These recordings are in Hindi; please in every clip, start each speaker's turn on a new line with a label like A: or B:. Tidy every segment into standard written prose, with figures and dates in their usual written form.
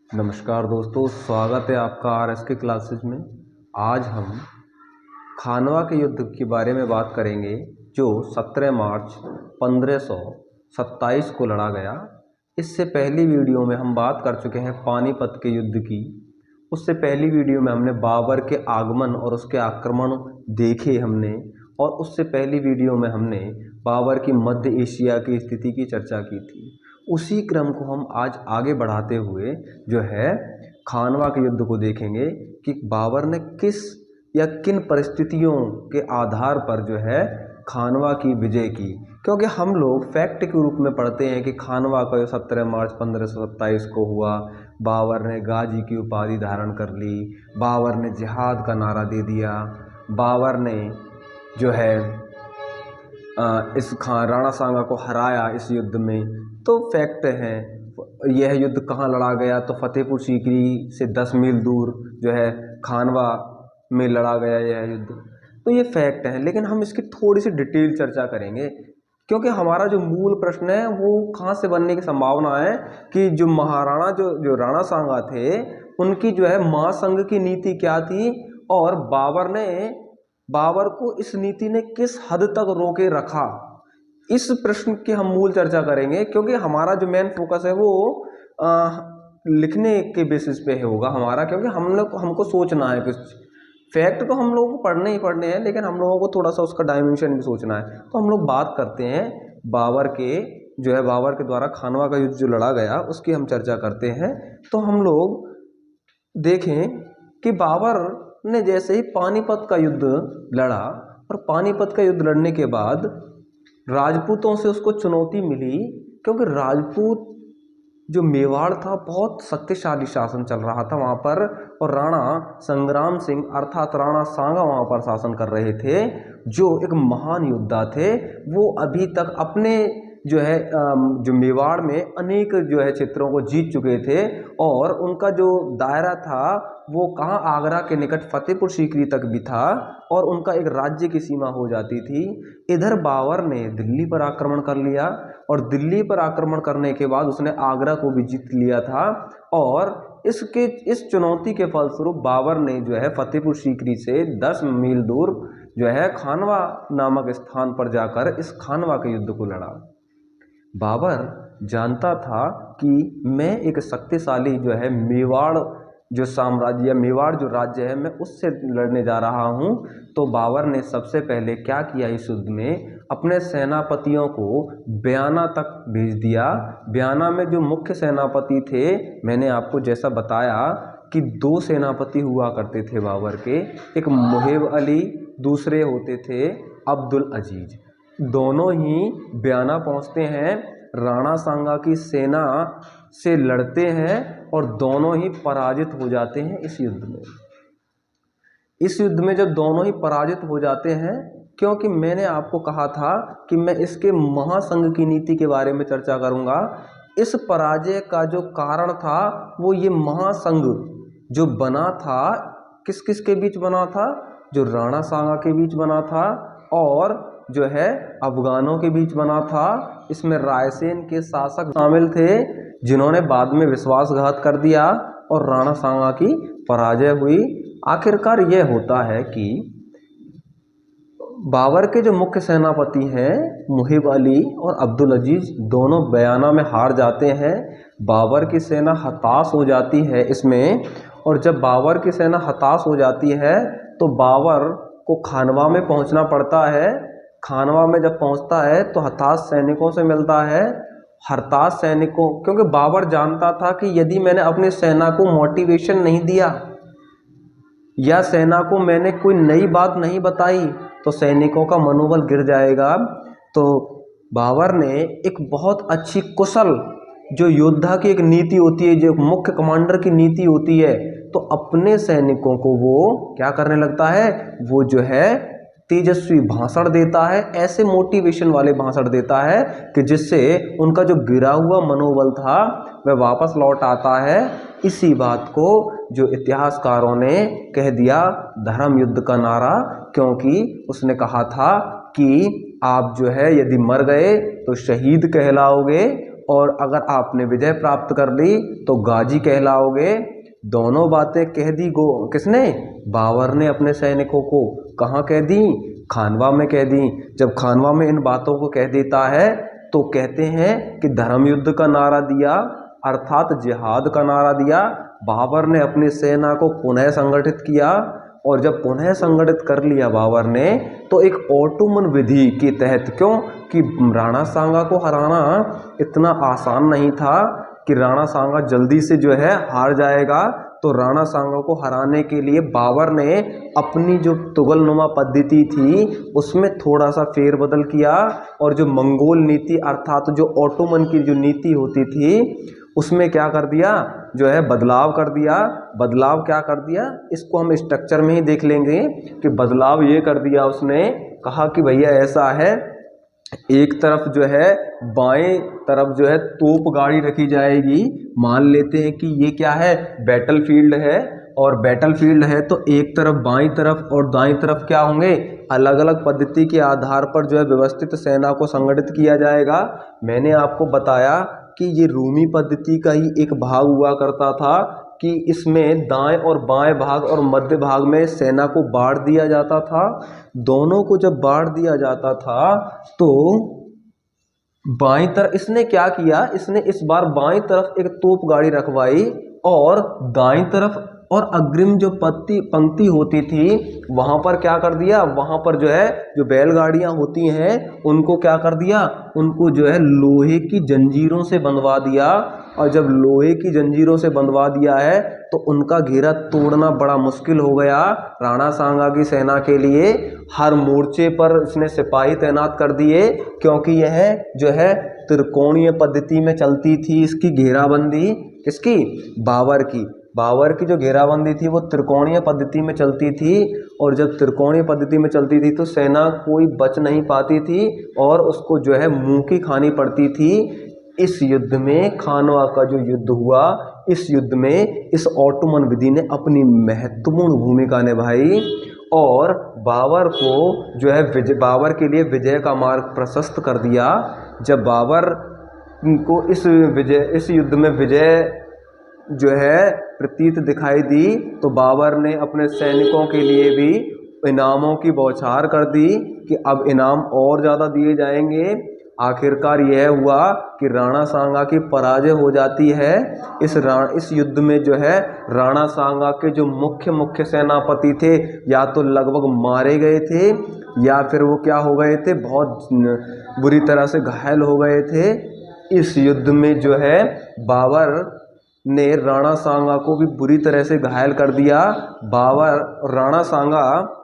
A: नमस्कार दोस्तों, स्वागत है आपका आर एस के क्लासेज में। आज हम खानवा के युद्ध के बारे में बात करेंगे जो 17 मार्च 1527 को लड़ा गया। इससे पहली वीडियो में हम बात कर चुके हैं पानीपत के युद्ध की। उससे पहली वीडियो में हमने बाबर के आगमन और उसके आक्रमण देखे हमने, और उससे पहली वीडियो में हमने बाबर की मध्य एशिया की स्थिति की चर्चा की थी। उसी क्रम को हम आज आगे बढ़ाते हुए जो है खानवा के युद्ध को देखेंगे कि बाबर ने किस या किन परिस्थितियों के आधार पर जो है खानवा की विजय की। क्योंकि हम लोग फैक्ट के रूप में पढ़ते हैं कि खानवा का 17 मार्च 1527 को हुआ, बाबर ने गाजी की उपाधि धारण कर ली, बाबर ने जिहाद का नारा दे दिया, बाबर ने जो है इस राणा सांगा को हराया इस युद्ध में। तो फैक्ट है। यह युद्ध कहाँ लड़ा गया? तो फतेहपुर सीकरी से 10 मील दूर जो है खानवा में लड़ा गया यह युद्ध। तो ये फैक्ट है, लेकिन हम इसकी थोड़ी सी डिटेल चर्चा करेंगे क्योंकि हमारा जो मूल प्रश्न है वो कहाँ से बनने की संभावना है कि जो महाराणा जो राणा सांगा थे उनकी जो है महासंघ की नीति क्या थी, और बाबर को इस नीति ने किस हद तक रोके रखा। इस प्रश्न की हम मूल चर्चा करेंगे क्योंकि हमारा जो मेन फोकस है वो लिखने के बेसिस पे होगा हमारा, क्योंकि हमको सोचना है कुछ। फैक्ट तो हम लोगों को पढ़ने ही पढ़ने हैं, लेकिन हम लोगों को थोड़ा सा उसका डायमेंशन भी सोचना है। तो हम लोग बात करते हैं बाबर के द्वारा खानवा का युद्ध जो लड़ा गया उसकी हम चर्चा करते हैं। तो हम लोग देखें कि बाबर ने जैसे ही पानीपत का युद्ध लड़ा, और पानीपत का युद्ध लड़ने के बाद राजपूतों से उसको चुनौती मिली, क्योंकि राजपूत जो मेवाड़ था बहुत शक्तिशाली शासन चल रहा था वहाँ पर, और राणा संग्राम सिंह अर्थात राणा सांगा वहाँ पर शासन कर रहे थे, जो एक महान योद्धा थे। वो अभी तक अपने जो मेवाड़ में अनेक जो है क्षेत्रों को जीत चुके थे, और उनका जो दायरा था वो कहाँ आगरा के निकट फतेहपुर सीकरी तक भी था, और उनका एक राज्य की सीमा हो जाती थी। इधर बाबर ने दिल्ली पर आक्रमण कर लिया, और दिल्ली पर आक्रमण करने के बाद उसने आगरा को भी जीत लिया था, और इस चुनौती के फलस्वरूप बाबर ने जो है फतेहपुर सीकरी से 10 मील दूर जो है खानवा नामक स्थान पर जाकर इस खानवा के युद्ध को लड़ा। बाबर जानता था कि मैं एक शक्तिशाली जो है मेवाड़ जो साम्राज्य या मेवाड़ जो राज्य है मैं उससे लड़ने जा रहा हूं। तो बाबर ने सबसे पहले क्या किया, इस युद्ध में अपने सेनापतियों को बयाना तक भेज दिया। बयाना में जो मुख्य सेनापति थे, मैंने आपको जैसा बताया कि 2 सेनापति हुआ करते थे बाबर के, एक मुहिब अली, दूसरे होते थे अब्दुल अजीज। दोनों ही बयाना पहुंचते हैं, राणा सांगा की सेना से लड़ते हैं, और दोनों ही पराजित हो जाते हैं इस युद्ध में। इस युद्ध में जब दोनों ही पराजित हो जाते हैं, क्योंकि मैंने आपको कहा था कि मैं इसके महासंघ की नीति के बारे में चर्चा करूंगा। इस पराजय का जो कारण था वो ये महासंघ जो बना था, किस किस के बीच बना था? जो राणा सांगा के बीच बना था, और जो है अफगानों के बीच बना था। इसमें रायसेन के शासक शामिल थे जिन्होंने बाद में विश्वासघात कर दिया, और राणा सांगा की पराजय हुई। आखिरकार यह होता है कि बाबर के जो मुख्य सेनापति हैं मुहिब अली और अब्दुल अजीज, दोनों बयाना में हार जाते हैं। बाबर की सेना हताश हो जाती है इसमें, और जब बाबर की सेना हताश हो जाती है तो बाबर को खानवा में पहुंचना पड़ता है। खानवा में जब पहुंचता है तो हताश सैनिकों से मिलता है। हताश सैनिकों, क्योंकि बाबर जानता था कि यदि मैंने अपनी सेना को मोटिवेशन नहीं दिया या सेना को मैंने कोई नई बात नहीं बताई तो सैनिकों का मनोबल गिर जाएगा। तो बाबर ने एक बहुत अच्छी कुशल जो योद्धा की एक नीति होती है, जो मुख्य कमांडर की नीति होती है, तो अपने सैनिकों को वो क्या करने लगता है, वो जो है तेजस्वी भाषण देता है, ऐसे मोटिवेशन वाले भाषण देता है कि जिससे उनका जो गिरा हुआ मनोबल था वह वापस लौट आता है। इसी बात को जो इतिहासकारों ने कह दिया धर्म युद्ध का नारा, क्योंकि उसने कहा था कि आप जो है यदि मर गए तो शहीद कहलाओगे, और अगर आपने विजय प्राप्त कर ली तो गाजी कहलाओगे। दोनों बातें कह दी किसने? बाबर ने अपने सैनिकों को। कहाँ कह दी? खानवा में कह दी। जब खानवा में इन बातों को कह देता है तो कहते हैं कि धर्म युद्ध का नारा दिया, अर्थात जिहाद का नारा दिया। बाबर ने अपनी सेना को पुनः संगठित किया, और जब पुनः संगठित कर लिया बाबर ने तो एक ऑटोमन विधि के तहत, क्यों कि राणा सांगा को हराना इतना आसान नहीं था कि राणा सांगा जल्दी से जो है हार जाएगा। तो राणा सांगा को हराने के लिए बाबर ने अपनी जो तुगलनुमा पद्धति थी उसमें थोड़ा सा फेरबदल किया, और जो मंगोल नीति अर्थात जो ऑटोमन की जो नीति होती थी उसमें क्या कर दिया, जो है बदलाव कर दिया। बदलाव क्या कर दिया, इसको हम स्ट्रक्चर में ही देख लेंगे कि बदलाव ये कर दिया उसने। कहा कि भैया ऐसा है, एक तरफ जो है बाएं तरफ जो है तोप गाड़ी रखी जाएगी। मान लेते हैं कि ये क्या है, बैटलफील्ड है, और बैटलफील्ड है तो एक तरफ बाईं तरफ और दाईं तरफ क्या होंगे, अलग अलग पद्धति के आधार पर जो है व्यवस्थित सेना को संगठित किया जाएगा। मैंने आपको बताया कि ये रूमी पद्धति का ही एक भाग हुआ करता था कि इसमें दाएं और बाएं भाग और मध्य भाग में सेना को बांट दिया जाता था। दोनों को जब बांट दिया जाता था तो बाईं तरफ इसने क्या किया, इसने इस बार बाईं तरफ एक तोप गाड़ी रखवाई, और दाईं तरफ और अग्रिम जो पंक्ति होती थी वहां पर क्या कर दिया, वहां पर जो है जो बैलगाड़ियां होती हैं उनको क्या कर दिया, उनको जो है लोहे की जंजीरों से बंधवा दिया। और जब लोहे की जंजीरों से बंधवा दिया है तो उनका घेरा तोड़ना बड़ा मुश्किल हो गया राणा सांगा की सेना के लिए। हर मोर्चे पर इसने सिपाही तैनात कर दिए, क्योंकि यह जो है त्रिकोणीय पद्धति में चलती थी इसकी घेराबंदी। किसकी? बाबर की। बाबर की जो घेराबंदी थी वो त्रिकोणीय पद्धति में चलती थी, और जब त्रिकोणीय पद्धति में चलती थी तो सेना कोई बच नहीं पाती थी और उसको जो है मुंह की खानी पड़ती थी। इस युद्ध में, खानवा का जो युद्ध हुआ, इस युद्ध में इस ऑटोमन विधि ने अपनी महत्वपूर्ण भूमिका निभाई, और बाबर को जो है बाबर के लिए विजय का मार्ग प्रशस्त कर दिया। जब बाबर को इस युद्ध में विजय जो है प्रतीत दिखाई दी तो बाबर ने अपने सैनिकों के लिए भी इनामों की बौछार कर दी कि अब इनाम और ज़्यादा दिए जाएंगे। आखिरकार यह हुआ कि राणा सांगा की पराजय हो जाती है। इस युद्ध में जो है राणा सांगा के जो मुख्य सेनापति थे या तो लगभग मारे गए थे या फिर वो क्या हो गए थे, बहुत बुरी तरह से घायल हो गए थे। इस युद्ध में जो है बाबर ने राणा सांगा को भी बुरी तरह से घायल कर दिया। राणा सांगा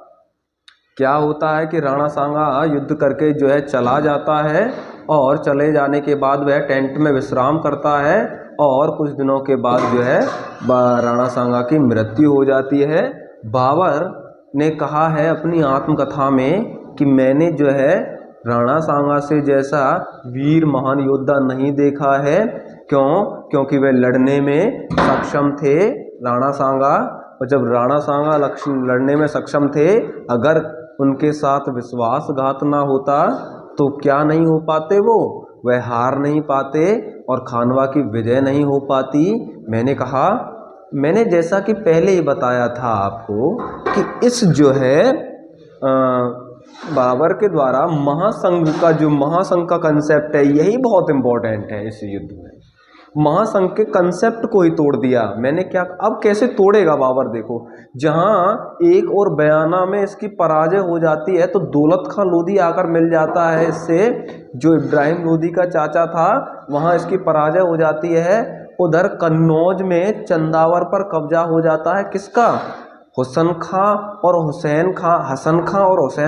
A: क्या होता है कि राणा सांगा युद्ध करके जो है चला जाता है, और चले जाने के बाद वह टेंट में विश्राम करता है, और कुछ दिनों के बाद जो है राणा सांगा की मृत्यु हो जाती है। बाबर ने कहा है अपनी आत्मकथा में कि मैंने जो है राणा सांगा से जैसा वीर महान योद्धा नहीं देखा है। क्योंकि वे लड़ने में सक्षम थे राणा सांगा, और जब राणा सांगा लड़ने में सक्षम थे, अगर उनके साथ विश्वासघात ना होता तो क्या नहीं हो पाते, वह हार नहीं पाते और खानवा की विजय नहीं हो पाती। मैंने जैसा कि पहले ही बताया था आपको कि इस जो है बाबर के द्वारा महासंघ का कंसेप्ट है, यही बहुत इंपॉर्टेंट है इस युद्ध में। महासंघ के कंसेप्ट को ही तोड़ दिया। मैंने क्या, अब कैसे तोड़ेगा बाबर, देखो जहां एक और बयाना में इसकी पराजय हो जाती है तो दौलत खां लोधी आकर मिल जाता है इससे, जो इब्राहिम लोधी का चाचा था, वहां इसकी पराजय हो जाती है। उधर कन्नौज में चंदावर पर कब्जा हो जाता है किसका, हसन खां और हुसैन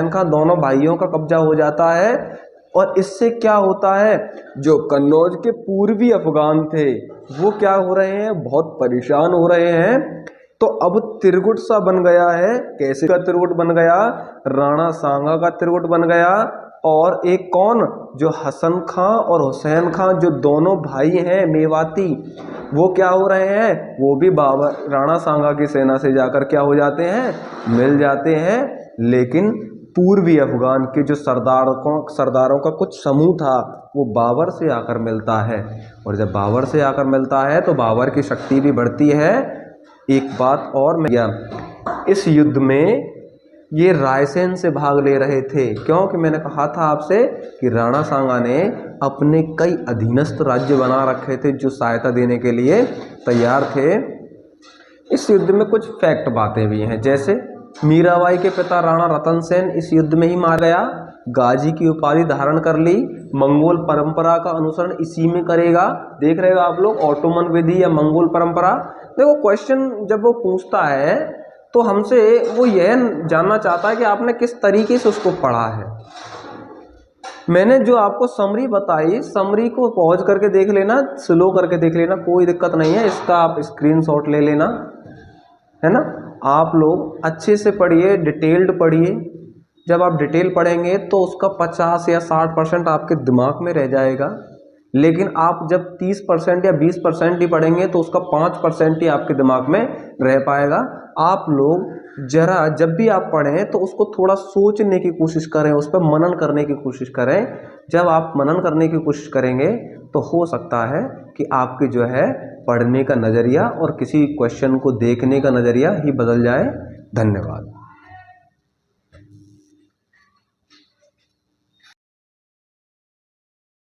A: खां दोनों भाइयों का कब्जा हो जाता है। और इससे क्या होता है, जो कन्नौज के पूर्वी अफगान थे वो क्या हो रहे हैं, बहुत परेशान हो रहे हैं। तो अब त्रिगुट सा बन गया है। कैसे का त्रिगुट बन गया, राणा सांगा का त्रिगुट बन गया, और एक कौन, जो हसन खां और हुसैन खां जो दोनों भाई हैं मेवाती, वो क्या हो रहे हैं, वो भी राणा सांगा की सेना से जाकर क्या हो जाते हैं, मिल जाते हैं। लेकिन पूर्वी अफगान के जो सरदारों का कुछ समूह था वो बाबर से आकर मिलता है, और जब बाबर से आकर मिलता है तो बाबर की शक्ति भी बढ़ती है। एक बात और इस युद्ध में ये रायसेन से भाग ले रहे थे, क्योंकि मैंने कहा था आपसे कि राणा सांगा ने अपने कई अधीनस्थ राज्य बना रखे थे जो सहायता देने के लिए तैयार थे। इस युद्ध में कुछ फैक्ट बातें भी हैं, जैसे मीराबाई के पिता राणा रतन सेन इस युद्ध में ही मारा गया, गाजी की उपाधि धारण कर ली, मंगोल परंपरा का अनुसरण इसी में करेगा। देख रहे हो आप लोग, ऑटोमन विधि या मंगोल परंपरा। देखो क्वेश्चन जब वो पूछता है तो हमसे वो यह जानना चाहता है कि आपने किस तरीके से उसको पढ़ा है। मैंने जो आपको समरी बताई, समरी को पॉज करके देख लेना, स्लो करके देख लेना, कोई दिक्कत नहीं है, इसका आप स्क्रीनशॉट ले लेना, है ना। आप लोग अच्छे से पढ़िए, डिटेल्ड पढ़िए। जब आप डिटेल पढ़ेंगे तो उसका 50 या 60% आपके दिमाग में रह जाएगा, लेकिन आप जब 30% या 20% ही पढ़ेंगे तो उसका 5% ही आपके दिमाग में रह पाएगा। आप लोग जरा जब भी आप पढ़ें तो उसको थोड़ा सोचने की कोशिश करें, उस पर मनन करने की कोशिश करें। जब आप मनन करने की कोशिश करेंगे तो हो सकता है कि आपके जो है पढ़ने का नज़रिया और किसी क्वेश्चन को देखने का नज़रिया ही बदल जाए। धन्यवाद।